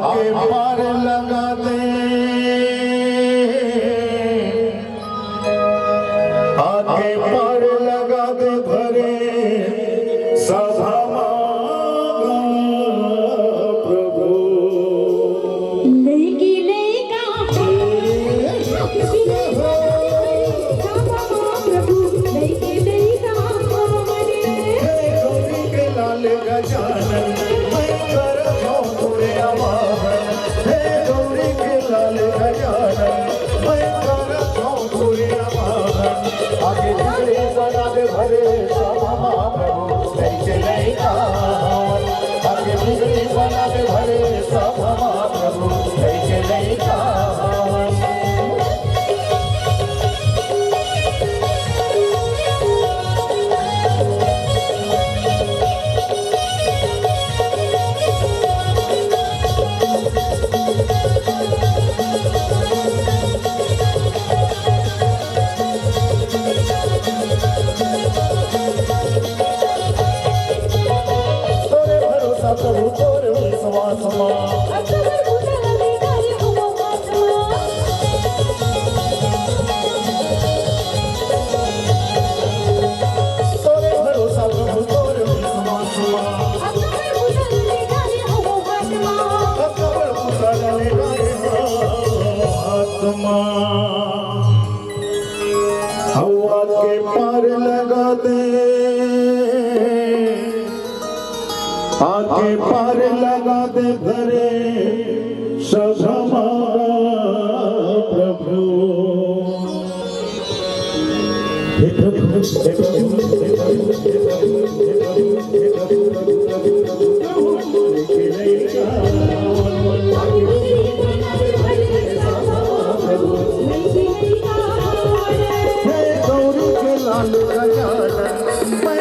आके पार लगा दे, आके पार लगा दे भरे सभा प्रभु लेकी लेका प्रभु लेकी लेका गौरी के लाल गजानन मैं कर थोड़े आवाहन, हे गौरी के लाल गजानन मैं कर थोड़े आवाहन, आगे बिगड़े बना दे भरे सभा प्रभु लेके लेका, आगे बिगड़े बना दे भरे सभा प्रभु लेके लेका। प्रभु तोरे विश्वास तोरे भरोसा प्रभु तोरे विश्वास आत्मा हवा के पार लगा दे, आके पार लगा दे भरे सभा प्रभु। गौरी के लाल गजानन